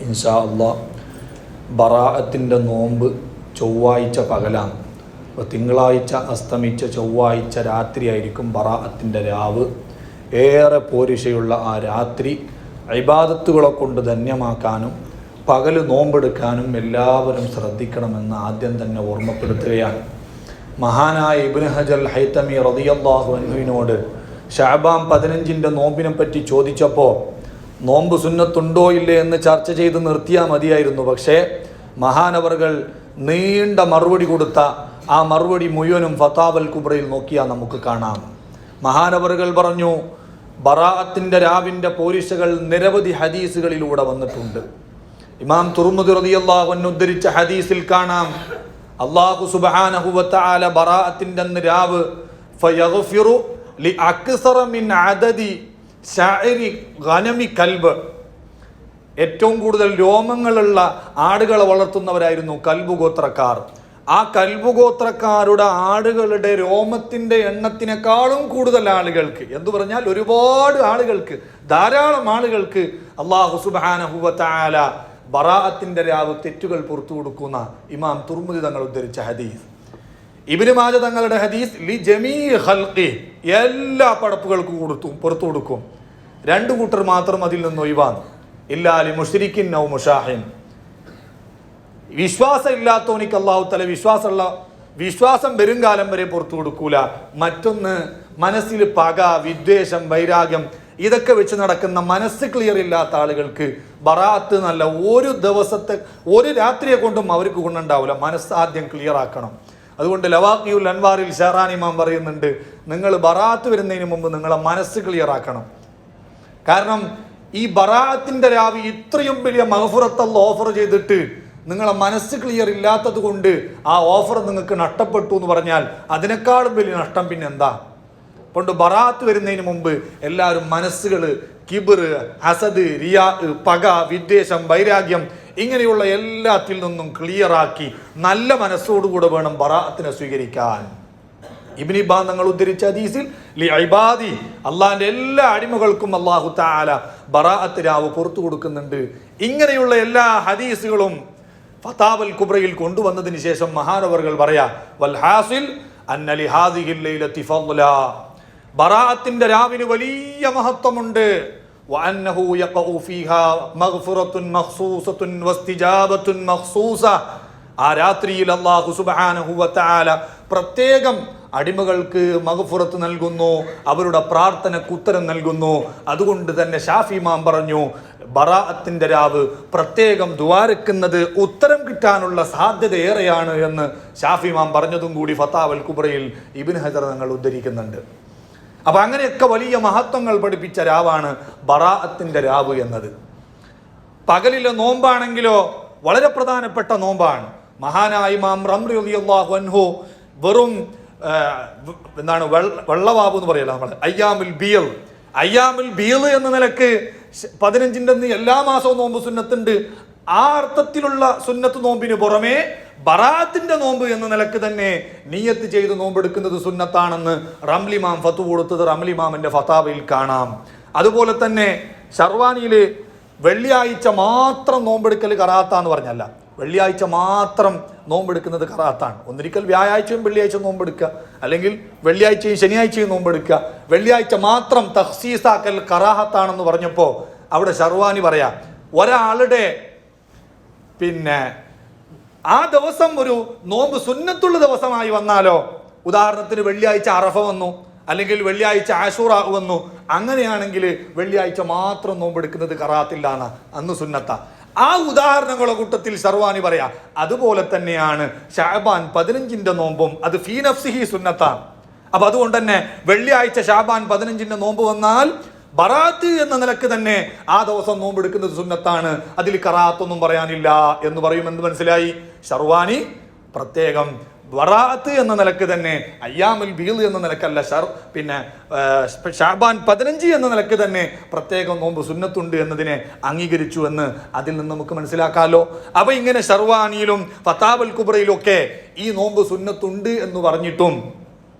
ഇൻഷാ അല്ലാഹ് ബറാഅത്തിൻ്റെ നോമ്പ് ചൊവ്വാഴ്ച പകലാണ്. അപ്പോൾ തിങ്കളാഴ്ച അസ്തമിച്ച ചൊവ്വാഴ്ച രാത്രിയായിരിക്കും ബറാഅത്തിൻ്റെ രാവ്. ഏറെ പോരിശയുള്ള ആ രാത്രി ഇബാദത്തുകളെ കൊണ്ട് ധന്യമാക്കാനും പകൽ നോമ്പെടുക്കാനും എല്ലാവരും ശ്രദ്ധിക്കണമെന്ന് ആദ്യം തന്നെ ഓർമ്മപ്പെടുത്തുകയാണ്. മഹാനായ ഇബ്നു ഹജർ ഹൈതമി റളിയല്ലാഹു അൻഹുവിനോട് ശഅബാൻ 15 നോമ്പിനെ പറ്റി ചോദിച്ചപ്പോൾ നോമ്പ് സുന്നത്തുണ്ടോ ഇല്ലേ എന്ന് ചർച്ച ചെയ്ത് നിർത്തിയാൽ മതിയായിരുന്നു. പക്ഷേ മഹാനവറുകൾ നീണ്ട മറുപടി കൊടുത്ത ആ മറുപടി മുഴുവനും ഫതാവൽ കുബ്രയിൽ നോക്കിയാൽ നമുക്ക് കാണാം. മഹാനവറുകൾ പറഞ്ഞു, ബറാഅത്തിൻ്റെ രാവിൻ്റെ പോരിശകൾ നിരവധി ഹദീസുകളിലൂടെ വന്നിട്ടുണ്ട്. ഇമാം തുർമുദി റളിയല്ലാഹു അൻഹു ഉദ്ധരിച്ച ഹദീസിൽ കാണാം, അല്ലാഹു സുബ്ഹാനഹു വ തആല ബറാഅത്തിൻ്റെ അന്ന് രാവ് ഫയഗ്ഫിറു ലി അക്സറ മിൻ അദദി ശഅരി ഗനമി കൽബ്, ഏറ്റവും കൂടുതൽ രോമങ്ങളുള്ള ആടുകളെ വളർത്തുന്നവരായിരുന്നു കൽബ് ഗോത്രക്കാർ. ആ കൽബ് ഗോത്രക്കാരുടെ ആടുകളുടെ രോമത്തിൻ്റെ എണ്ണത്തിനേക്കാളും കൂടുതൽ ആളുകൾക്ക്, എന്ന് പറഞ്ഞാൽ ഒരുപാട് ആളുകൾക്ക്, ധാരാളം ആളുകൾക്ക് അല്ലാഹു സുബ്ഹാനഹു വ തആല ബറാഅത്തിൻ്റെ രാവ് തെറ്റുകൾ പുറത്തു കൊടുക്കുന്ന ഇമാം തുർമുദി തങ്ങൾ ഉദ്ധരിച്ച ഹദീസ്. ഇബ്നു മാജ തങ്ങളുടെ ഹദീസ് ലി ജമീ ഖൽഖി, എല്ലാ പടപ്പുകൾക്കും പുറത്തു കൊടുക്കും. 2 കൂട്ടർ മാത്രം അതിൽ നിന്ന് ഒഴിവാണ്. ഇല്ലാ ലി മുശ്രിക്കിൻ ഔ മുഷാഹിൻ, വിശ്വാസം ഇല്ലാത്തവനിക്ക് അല്ലാഹു തആല വിശ്വാസം വരും കാലം വരെ പുറത്തു കൊടുക്കൂല. മറ്റൊന്ന്, മനസ്സിൽ പക, വിദ്വേഷം, വൈരാഗ്യം ഇതൊക്കെ വെച്ച് നടക്കുന്ന മനസ്സ് ക്ലിയർ ഇല്ലാത്ത ആളുകൾക്ക് ബറാഅത്ത് നല്ല ഒരു രാത്രിയെ കൊണ്ടും അവർക്ക് ഗുണമുണ്ടാവില്ല. മനസ്സ് ആദ്യം ക്ലിയർ ആക്കണം. അതുകൊണ്ട് ലവാഖിയുൽ അൻവാറിൽ ഷഹറാൻ ഇമാം പറയുന്നുണ്ട്, നിങ്ങൾ ബറാഅത്ത് വരുന്നതിന് മുമ്പ് നിങ്ങളെ മനസ്സ് ക്ലിയർ ആക്കണം. കാരണം ഈ ബറാഅത്തിൻ്റെ രാവി ഇത്രയും വലിയ മഗ്ഫിറത്ത് ഓഫർ ചെയ്തിട്ട് നിങ്ങളെ മനസ്സ് ക്ലിയർ ഇല്ലാത്തത് കൊണ്ട് ആ ഓഫർ നിങ്ങൾക്ക് നഷ്ടപ്പെട്ടു എന്ന് പറഞ്ഞാൽ അതിനേക്കാളും വലിയ നഷ്ടം പിന്നെ എന്താ? കൊണ്ട് ബറാഅത്ത് വരുന്നതിന് മുമ്പ് എല്ലാവരും മനസ്സുകൾ കിബർ, ഹസദ്, റിയാ, പക, വിദ്വേഷം, വൈരാഗ്യം ഇങ്ങനെയുള്ള എല്ലാത്തിൽ നിന്നും ക്ലിയറാക്കി നല്ല മനസ്സോടുകൂടെ വേണം ബറാഅത്തിനെ സ്വീകരിക്കാൻ. ഇബ്നു ഹിബ്ബാൻ തങ്ങൾ ഉദ്ധരിച്ച ഹദീസിൽ ലി ഇബാദി, അള്ളാഹിന്റെ എല്ലാ അടിമകൾക്കും അല്ലാഹു തആല ബറാഅത്ത് രാവ് പുറത്തു കൊടുക്കുന്നുണ്ട്. ഇങ്ങനെയുള്ള എല്ലാ ഹദീസുകളും ഫതാവൽ കുബ്രയിൽ കൊണ്ടുവന്നതിന് ശേഷം മഹാനവറുകൾ പറയാ, വൽ ഹാസിൽ അന്ന ലി ഹാദിഹിൽ ലൈലത്തി ഫള, ബറാഅത്തിന്റെ രാവിന് വലിയ മഹത്വമുണ്ട്. വഅന്നഹു യഖഉ ഫീഹാ മഗ്ഫിറത്തുൻ മഖ്സൂസത്തുൻ വസ്തിജാബത്തുൻ മഖ്സൂസ, ആ രാത്രിയിൽ അല്ലാഹു സുബ്ഹാനഹു വ തആല പ്രത്യേകം അടിമകൾക്ക് മഗ്ഫിറത്ത് നൽകുന്നു, അവരുടെ പ്രാർത്ഥനയ്ക്ക് ഉത്തരം നൽകുന്നു. അതുകൊണ്ട് തന്നെ ഷാഫി ഇമാം പറഞ്ഞു, ബറാഅത്തിന്റെ രാവ് പ്രത്യേകം ദുആരക്കുന്നത് ഉത്തരം കിട്ടാനുള്ള സാധ്യത ഏറെയാണ് എന്ന് ഷാഫി ഇമാം പറഞ്ഞതും കൂടി ഫതാവൽ കുബ്രയിൽ ഇബ്നു ഹജർ തങ്ങൾ ഉദ്ധരിക്കുന്നുണ്ട്. അപ്പൊ അങ്ങനെയൊക്കെ വലിയ മഹത്വങ്ങൾ പഠിപ്പിച്ച രാവാണ് ബറാഅത്തിന്റെ രാവ് എന്നത്. പകലിലെ നോമ്പാണെങ്കിലോ വളരെ പ്രധാനപ്പെട്ട നോമ്പാണ്. മഹാനായ ഇമാം റംലി റളിയല്ലാഹു അൻഹു വെറും വെള്ളവാബ് എന്ന് പറയല, നമ്മൾ അയ്യാമുൽ ബീൽ എന്ന നിലക്ക് 15 എല്ലാ മാസവും നോമ്പ് സുന്നത്തുണ്ട്. ആ അർത്ഥത്തിലുള്ള സുന്നത്ത് നോമ്പിന് പുറമെ ബറാഅത്തിന്റെ നോമ്പ് എന്ന നിലക്ക് തന്നെ നിയ്യത്ത് ചെയ്ത് നോമ്പെടുക്കുന്നത് സുന്നത്താണെന്ന് റംലിമാം ഫത്വ കൊടുത്തത് റംലിമാമിന്റെ ഫതാവയിൽ കാണാം. അതുപോലെ തന്നെ ഷർവാനിയില് വെള്ളിയാഴ്ച മാത്രം നോമ്പെടുക്കൽ കറാത്താന്ന് പറഞ്ഞല്ല, വെള്ളിയാഴ്ച മാത്രം നോമ്പെടുക്കുന്നത് കറാത്താണ്. ഒന്നിരിക്കൽ വ്യാഴാഴ്ചയും വെള്ളിയാഴ്ച നോമ്പെടുക്കുക, അല്ലെങ്കിൽ വെള്ളിയാഴ്ചയും ശനിയാഴ്ചയും നോമ്പെടുക്കുക. വെള്ളിയാഴ്ച മാത്രം തഖ്സീസാക്കൽ കറാഹത്താണെന്ന് പറഞ്ഞപ്പോൾ അവിടെ ഷർവാനി പറയാ, ഒരാളുടെ ആ ദിവസം ഒരു നോമ്പ് സുന്നത്തുള്ള ദിവസമായി വന്നാലോ, ഉദാഹരണത്തിന് വെള്ളിയാഴ്ച അറഫ വന്നു, അല്ലെങ്കിൽ വെള്ളിയാഴ്ച ആശൂറ വന്നു, അങ്ങനെയാണെങ്കിൽ വെള്ളിയാഴ്ച മാത്രം നോമ്പെടുക്കുന്നത് കറാത്തില്ലാന്ന്, അന്ന് സുന്നത്ത. ആ ഉദാഹരണങ്ങളുടെ കൂട്ടത്തിൽ ഷർവാനി പറയാ, അതുപോലെ തന്നെയാണ് ശഅബാൻ 15 നോമ്പും, അത് ഫീ നഫ്സിഹി സുന്നത്താണ്. അപ്പൊ അതുകൊണ്ട് തന്നെ വെള്ളിയാഴ്ച ശഅബാൻ 15 നോമ്പ് വന്നാൽ ബറാഅത്ത് എന്ന നിലക്ക് തന്നെ ആ ദിവസം നോമ്പെടുക്കുന്നത് സുന്നത്താണ്, അതിൽ കറാത്തൊന്നും പറയാനില്ല എന്ന് പറയുമെന്ന് മനസ്സിലായി. ഷർവാനി പ്രത്യേകം ബറാഅത്ത് എന്ന നിലക്ക് തന്നെ, അയ്യാമുൽ ബീൽ എന്ന നിലക്കല്ല, ശഅബാൻ 15 എന്ന നിലക്ക് തന്നെ പ്രത്യേകം നോമ്പ് സുന്നത്തുണ്ട് എന്നതിനെ അംഗീകരിച്ചു എന്ന് അതിൽ നിന്ന് നമുക്ക് മനസ്സിലാക്കാമല്ലോ. അപ്പൊ ഇങ്ങനെ ഷർവാനിയിലും ഫതാവൽ കുബ്രയിലൊക്കെ ഈ നോമ്പ് സുന്നത്തുണ്ട് എന്ന് പറഞ്ഞിട്ടും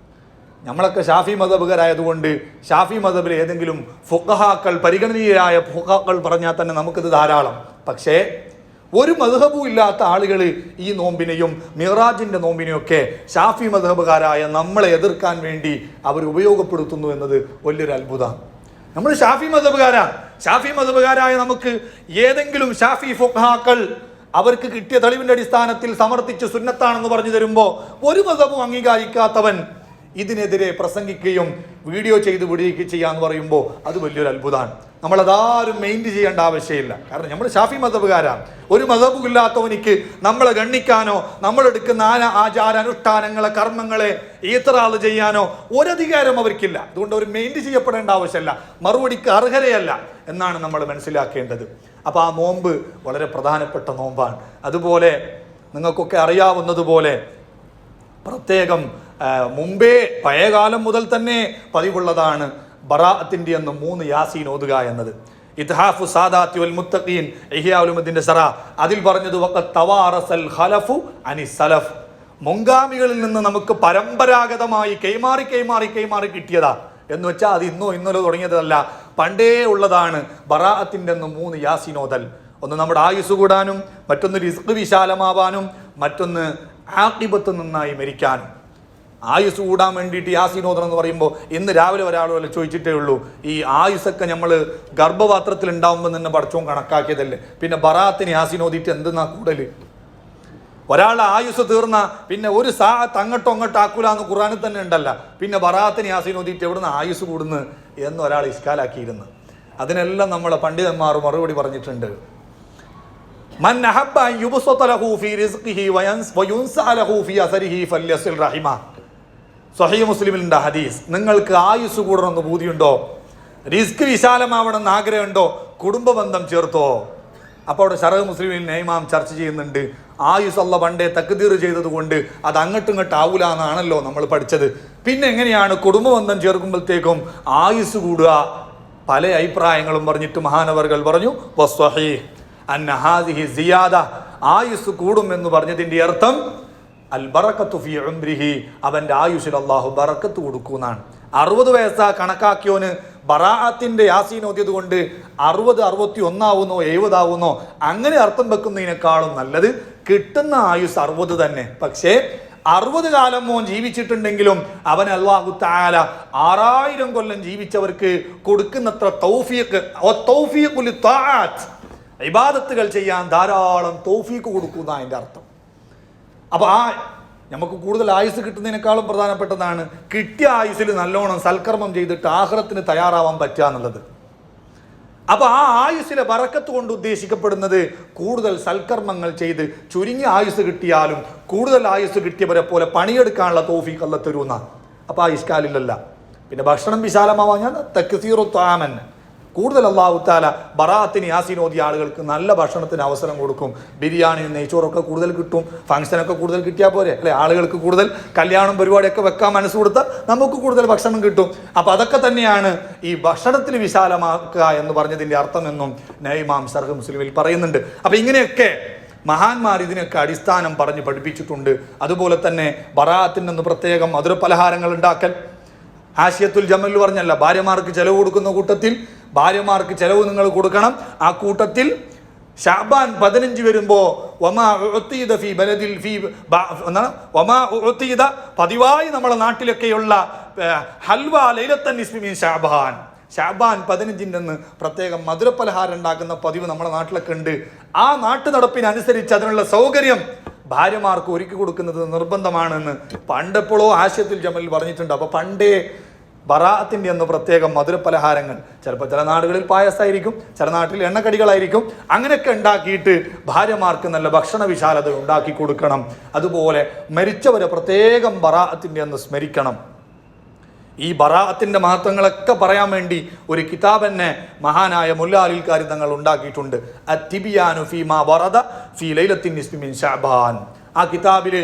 നമ്മളൊക്കെ ഷാഫി മദബുകാരായതുകൊണ്ട് ഷാഫി മദബിൽ ഏതെങ്കിലും ഫുഖഹാക്കൾ, പരിഗണനീയരായ ഫുഖഹാക്കൾ പറഞ്ഞാൽ തന്നെ നമുക്കിത് ധാരാളം. പക്ഷേ ഒരു മദ്ഹബും ഇല്ലാത്ത ആളുകൾ ഈ നോമ്പിനെയും മിറാജിന്റെ നോമ്പിനെയൊക്കെ ഷാഫി മദ്ഹബുകാരായ നമ്മളെ എതിർക്കാൻ വേണ്ടി അവർ ഉപയോഗപ്പെടുത്തുന്നു എന്നത് വലിയൊരു അത്ഭുതമാണ്. നമ്മൾ ഷാഫി മദ്ഹബുകാരായ നമുക്ക് ഏതെങ്കിലും ഷാഫി ഫുഖഹാക്കൾ അവർക്ക് കിട്ടിയ തെളിവിന്റെ അടിസ്ഥാനത്തിൽ സമർത്ഥിച്ച് സുന്നത്താണെന്ന് പറഞ്ഞു തരുമ്പോൾ ഒരു മദ്ഹബും അംഗീകരിക്കാത്തവൻ ഇതിനെതിരെ പ്രസംഗിക്കുകയും വീഡിയോ ചെയ്ത് വിടുകയും ചെയ്യാന്ന് പറയുമ്പോൾ അത് വലിയൊരു അത്ഭുതമാണ്. നമ്മളതാരും മെയിൻറ്റ് ചെയ്യേണ്ട ആവശ്യമില്ല. കാരണം നമ്മൾ ഷാഫി മദ്ഹബുകാരാണ്. ഒരു മദ്ഹബും ഇല്ലാത്തവനിക്ക് നമ്മളെ ഗണ്ണിക്കാനോ നമ്മളെടുക്കുന്ന ആചാര അനുഷ്ഠാനങ്ങളെ കർമ്മങ്ങളെ ഈത്തറാള് ചെയ്യാനോ ഒരധികാരം അവർക്കില്ല. അതുകൊണ്ട് അവർ മെയിൻറ്റ് ചെയ്യപ്പെടേണ്ട ആവശ്യമില്ല, മറുപടിക്ക് അർഹരയല്ല എന്നാണ് നമ്മൾ മനസ്സിലാക്കേണ്ടത്. അപ്പോൾ ആ നോമ്പ് വളരെ പ്രധാനപ്പെട്ട നോമ്പാണ്. അതുപോലെ നിങ്ങൾക്കൊക്കെ അറിയാവുന്നതുപോലെ പ്രത്യേകം മുമ്പേ പഴയകാലം മുതൽ തന്നെ പതിവുള്ളതാണ് ബറാഅത്തിന്റെ അന്ന് 3 യാസീൻ ഓതുക എന്നത്. ഇത്ഹാഫു സാദാത്തി വൽ മുത്തഖീൻ ഇഹ്യാ ഉലുമുദ്ദീന്റെ ശറ അതിൽ പറഞ്ഞത് വഖത് തവാറസൽ ഖലഫു അനി സലഫ്, മുൻഗാമികളിൽ നിന്ന് നമുക്ക് പരമ്പരാഗതമായി കൈമാറി കിട്ടിയതാ എന്ന് വെച്ചാൽ അത് ഇന്നലെ തുടങ്ങിയതല്ല, പണ്ടേ ഉള്ളതാണ്. ബറാഅത്തിന്റെ അന്ന് 3 യാസീൻ ഓതൽ. ഒന്ന് നമ്മുടെ ആയുസ് കൂടാനും, മറ്റൊന്ന് റിസ്ക് വിശാലമാവാനും, മറ്റൊന്ന് ആഖിബത്ത് നന്നായി മരിക്കാനും. ആയുസ് കൂടാൻ വേണ്ടിയിട്ട് യാസീൻ ഓതണം എന്ന് പറയുമ്പോൾ ഇന്ന് രാവിലെ ഒരാളുപോലെ ചോദിച്ചിട്ടേ ഉള്ളൂ, ഈ ആയുസൊക്കെ നമ്മൾ ഗർഭപാത്രത്തിൽ ഉണ്ടാവുമ്പോൾ തന്നെ പഠിച്ചോൻ കണക്കാക്കിയതല്ലേ, പിന്നെ ബറാഅത്തിന് യാസീൻ ഓതിയിട്ട് എന്തെന്നാ കൂടല്? ഒരാളുടെ ആയുസ് തീർന്ന പിന്നെ ഒരു അങ്ങോട്ടോ ആക്കൂലാന്ന് ഖുർആനിൽ തന്നെ ഉണ്ടല്ല, പിന്നെ ബറാഅത്തിന് യാസീൻ ഓതിയിട്ട് എവിടുന്ന് ആയുസ് കൂടുന്നു എന്ന് ഒരാൾ ഇസ്കാലാക്കിയിരുന്നു. അതിനെല്ലാം നമ്മളെ പണ്ഡിതന്മാർ മറുപടി പറഞ്ഞിട്ടുണ്ട്. മൻ അഹബ്ബ അൻ യുബ്സത ലഹു ഫീ റിസ്ഖിഹി വയുൻസഅ ലഹു ഫീ അസരിഹി ഫല്യസിൽ റഹിമ. സ്വഹീഹ് മുസ്ലിമിലുണ്ട് ഹദീസ്. നിങ്ങൾക്ക് ആയുസ് കൂടണമെന്ന് ബോധ്യമുണ്ടോ, റിസ്ക് വിശാലമാവണമെന്ന് ആഗ്രഹമുണ്ടോ, കുടുംബ ബന്ധം ചേർത്തോ. അപ്പോൾ അവിടെ ശറഹ് മുസ്ലിമിൽ ഇമാം ചർച്ച ചെയ്യുന്നുണ്ട്, ആയുസ് അല്ലാഹ് പണ്ടേ തക്ദീർ ചെയ്തത് കൊണ്ട് അത് അങ്ങോട്ടും ആവൂല എന്നാണല്ലോ നമ്മൾ പഠിച്ചത്. പിന്നെ എങ്ങനെയാണ് കുടുംബ ബന്ധം ചേർക്കുമ്പോഴത്തേക്കും ആയുസ് കൂടുക? പല അഭിപ്രായങ്ങളും പറഞ്ഞിട്ട് മഹാനവർകൾ പറഞ്ഞു വസ്വഹീഹ് അന്ന ഹാദിഹി സിയാദ, ആയുസ് കൂടും എന്ന് പറഞ്ഞതിന്റെ അർത്ഥം അൽ ബറക്കത്തു ഫീ ഉംരിഹി, അവന്റെ ആയുസ്സിൽ അല്ലാഹു ബറക്കത്ത് കൊടുക്കുന്നാണ്. 60 വയസ്സാ കണക്കാക്കിയോന് ബറാഅത്തിന്റെ യാസീൻ ഓതിയത് കൊണ്ട് 60, 61 ആവുന്നോ 70 ആവുന്നോ അങ്ങനെ അർത്ഥം വെക്കുന്നതിനേക്കാളും നല്ലത് കിട്ടുന്ന ആയുസ് 60 തന്നെ. പക്ഷേ 60 കാലം മോൻ ജീവിച്ചിട്ടുണ്ടെങ്കിലും അവൻ അല്ലാഹു തആല 6000 കൊല്ലം ജീവിച്ചവർക്ക് കൊടുക്കുന്നത്ര തൗഫീഖ് തൗഫീഖുൽ തആത്ത്, ഇബാദത്തുകൾ ചെയ്യാൻ ധാരാളം തൗഫീഖ് കൊടുക്കുന്ന അതിൻ്റെ അർത്ഥം. അപ്പോൾ നമുക്ക് കൂടുതൽ ആയുസ് കിട്ടുന്നതിനേക്കാളും പ്രധാനപ്പെട്ടതാണ് കിട്ടിയ ആയുസ്സിൽ നല്ലോണം സൽക്കർമ്മം ചെയ്തിട്ട് ആഖിറത്തിന് തയ്യാറാവാൻ പറ്റുക എന്നുള്ളത്. അപ്പോൾ ആ ആയുസ്സിലെ ബറക്കത്ത് കൊണ്ട് ഉദ്ദേശിക്കപ്പെടുന്നത് കൂടുതൽ സൽക്കർമ്മങ്ങൾ ചെയ്ത് ചുരുങ്ങിയ ആയുസ് കിട്ടിയാലും കൂടുതൽ ആയുസ് കിട്ടിയവരെ പോലെ പണിയെടുക്കാനുള്ള തൗഫീഖ് അല്ലാഹ് തരുന്ന. അപ്പോൾ ആ ഇഷ്കാലില്ലല്ല. പിന്നെ ഭക്ഷണം വിശാലമാവാൻ ഞാൻ തക്സീറു ത്വാമൻ, കൂടുതൽ അല്ലാഹു തആല ബറാഅത്തിന് യാസീൻ ഓതിയ ആളുകൾക്ക് നല്ല ഭക്ഷണത്തിന് അവസരം കൊടുക്കും. ബിരിയാണിയും നെയ്ച്ചോറൊക്കെ കൂടുതൽ കിട്ടും, ഫംഗ്ഷനൊക്കെ കൂടുതൽ കിട്ടിയാൽ പോരെ അല്ലെ? ആളുകൾക്ക് കൂടുതൽ കല്യാണം പരിപാടിയൊക്കെ വെക്കാൻ മനസ്സ് കൊടുത്താൽ നമുക്ക് കൂടുതൽ ഭക്ഷണം കിട്ടും. അപ്പം അതൊക്കെ തന്നെയാണ് ഈ ഭക്ഷണത്തിന് വിശാലമാക്കുക എന്ന് പറഞ്ഞതിൻ്റെ അർത്ഥമെന്നും ഇമാം ശർഹ് മുസ്ലിമിൽ പറയുന്നുണ്ട്. അപ്പം ഇങ്ങനെയൊക്കെ മഹാന്മാർ ഇതിനൊക്കെ അടിസ്ഥാനം പറഞ്ഞ് പഠിപ്പിച്ചിട്ടുണ്ട്. അതുപോലെ തന്നെ ബറാഅത്തിന് നിന്ന് പ്രത്യേകം മധുര പലഹാരങ്ങൾ ഉണ്ടാക്കൽ. ആശിയത്തുൽ ജമൽ പറഞ്ഞല്ല, ഭാര്യമാർക്ക് ചെലവ് കൊടുക്കുന്ന കൂട്ടത്തിൽ ഭാര്യമാർക്ക് ചെലവ് നിങ്ങൾ കൊടുക്കണം. ആ കൂട്ടത്തിൽ ഷഅബാൻ 15 വരുമ്പോൾ പതിവായി നമ്മളെ നാട്ടിലൊക്കെയുള്ള ഹൽവ ലൈലത്തൻ നിസ്ഫി മിൻ ഷഅബാൻ, ഷഅബാൻ 15-ന്റെ അന്ന് പ്രത്യേകം മധുരപലഹാരം ഉണ്ടാക്കുന്ന പതിവ് നമ്മുടെ നാട്ടിലൊക്കെ ഉണ്ട്. ആ നാട്ടു നടപ്പിനനുസരിച്ച് അതിനുള്ള സൗകര്യം ഭാര്യമാർക്ക് ഒരുക്കി കൊടുക്കുന്നത് നിർബന്ധമാണെന്ന് പണ്ടെപ്പോഴോ ആശയത്തിൽ ജമലിൽ പറഞ്ഞിട്ടുണ്ട്. അപ്പോൾ പണ്ടേ ബറാഅത്തിന്റെ അന്ന് പ്രത്യേകം മധുരപലഹാരങ്ങൾ, ചിലപ്പോൾ ചില നാടുകളിൽ പായസമായിരിക്കും, ചില നാട്ടിൽ എണ്ണക്കടികളായിരിക്കും, അങ്ങനെയൊക്കെ ഉണ്ടാക്കിയിട്ട് ഭാര്യമാർക്ക് നല്ല ഭക്ഷണ വിശാലത ഉണ്ടാക്കി കൊടുക്കണം. അതുപോലെ മരിച്ചവരെ പ്രത്യേകം ബറാഅത്തിന്റെ അന്ന് സ്മരിക്കണം. ഈ ബറാഅത്തിന്റെ മഹത്വങ്ങളൊക്കെ പറയാൻ വേണ്ടി ഒരു കിതാബ് തന്നെ മഹാനായ മുല്ലാ അലിൽ കാരി തങ്ങൾ ഉണ്ടാക്കിയിട്ടുണ്ട്. അത്തിബിയാനു ഫീമാ വറദ ഫീ ലൈലത്തിൻ നിസ്ഫി മിൻ ശഅബാൻ. ആ കിതാബിൽ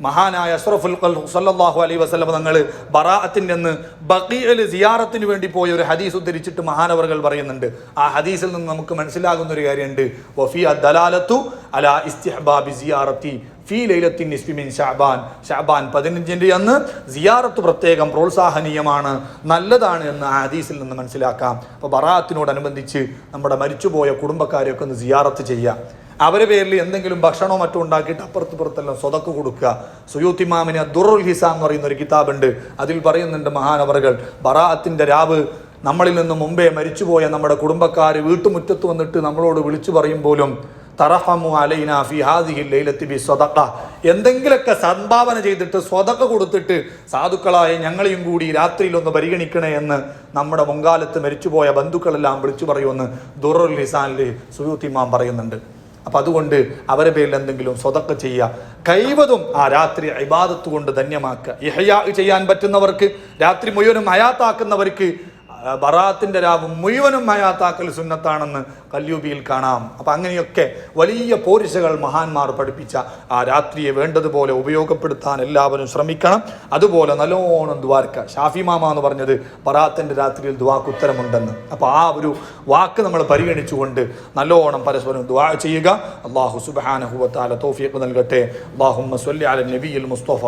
മഹാനായ അഷ്റഫുൽ ഖൽഖ് സല്ലല്ലാഹു അലൈഹി വസല്ലം തങ്ങൾ ബറാഅത്തിന്റെ അന്ന് ബഖീഇൽ സിയാറത്തിന് വേണ്ടി പോയ ഒരു ഹദീസ് ഉദ്ധരിച്ചിട്ട് മഹാനവറുകൾ പറയുന്നുണ്ട്. ആ ഹദീസിൽ നിന്ന് നമുക്ക് മനസ്സിലാകുന്ന ഒരു കാര്യമുണ്ട്. വഫീ അദ്ദലാലത്തു അലാ ഇസ്തിഹ്ബാബി സിയാറത്തി ഫീ ലൈലത്തിൻ നിസ്ഫി മിൻ ശഅബാൻ, ശഅബാൻ 15 അന്ന് സിയാറത്ത് പ്രത്യേകം പ്രോത്സാഹനീയമാണ്, നല്ലതാണ് എന്ന് ആ ഹദീസിൽ നിന്ന് മനസ്സിലാക്കാം. അപ്പോൾ ബറാഅത്തിനോടനുബന്ധിച്ച് നമ്മുടെ മരിച്ചുപോയ കുടുംബക്കാരെയൊക്കെ ഒന്ന് സിയാറത്ത് ചെയ്യുക. അവരുടെ പേരിൽ എന്തെങ്കിലും ഭക്ഷണമോ മറ്റോ ഉണ്ടാക്കിയിട്ട് അപ്പുറത്തെല്ലാം സ്വതക്ക് കൊടുക്കുക. സുയൂത്ത് ഇമാമിന് ദുറുൽ ഹിസാം എന്ന് പറയുന്ന ഒരു കിതാബുണ്ട്. അതിൽ പറയുന്നുണ്ട് മഹാനവറുകൾ, ബറാഅത്തിന്റെ രാവ് നമ്മളിൽ നിന്ന് മുമ്പേ മരിച്ചുപോയ നമ്മുടെ കുടുംബക്കാർ വീട്ടുമുറ്റത്ത് വന്നിട്ട് നമ്മളോട് വിളിച്ചു പറയും പോലും തറഹമു അലൈനാ ഫി ഹാദിഹിൽ ലൈലത്തി ബി സ്വദഖ, എന്തെങ്കിലുമൊക്കെ സംഭാവന ചെയ്തിട്ട് സ്വതക്ക കൊടുത്തിട്ട് സാധുക്കളായ ഞങ്ങളെയും കൂടി രാത്രിയിൽ ഒന്ന് പരിഗണിക്കണേ എന്ന് നമ്മുടെ മുൻകാലത്ത് മരിച്ചുപോയ ബന്ധുക്കളെല്ലാം വിളിച്ചു പറയുമെന്ന് ദുറുൽ ഹിസാനിൽ സുയൂത്ത് ഇമാം പറയുന്നുണ്ട്. അപ്പം അതുകൊണ്ട് അവരെ പേരിൽ എന്തെങ്കിലും സ്വതക്ക ചെയ്യുക, കഴിവതും ആ രാത്രി ഇബാദത്ത് കൊണ്ട് ധന്യമാക്കുക. ഇഹ്യാ ചെയ്യാൻ പറ്റുന്നവർക്ക്, രാത്രി മുഴുവനും ഹയാത്താക്കുന്നവർക്ക് ബറാഅത്തിന്റെ രാവ് മുഴുവനും ഹയാത്താക്കൽ സുന്നത്താണെന്ന് കല്യൂബിയിൽ കാണാം. അപ്പം അങ്ങനെയൊക്കെ വലിയ പോരിശകൾ മഹാന്മാർ പഠിപ്പിച്ച ആ രാത്രിയെ വേണ്ടതുപോലെ ഉപയോഗപ്പെടുത്താൻ എല്ലാവരും ശ്രമിക്കണം. അതുപോലെ നല്ലോണം ദ്വാരക്ക. ഷാഫി മാമ എന്ന് പറഞ്ഞത് ബറാഅത്തിന്റെ രാത്രിയിൽ ദ്വാക്ക് ഉത്തരമുണ്ടെന്ന്. അപ്പോൾ ആ ഒരു വാക്ക് നമ്മൾ പരിഗണിച്ചുകൊണ്ട് നല്ലോണം പരസ്പരം ദ്വാ ചെയ്യുക. അല്ലാഹു സുബ്ഹാനഹു വ തആല തൗഫീഖ് നൽകട്ടെ. അല്ലാഹുമ്മ സ്വല്ലി അല നബിയിൽ മുസ്തഫ.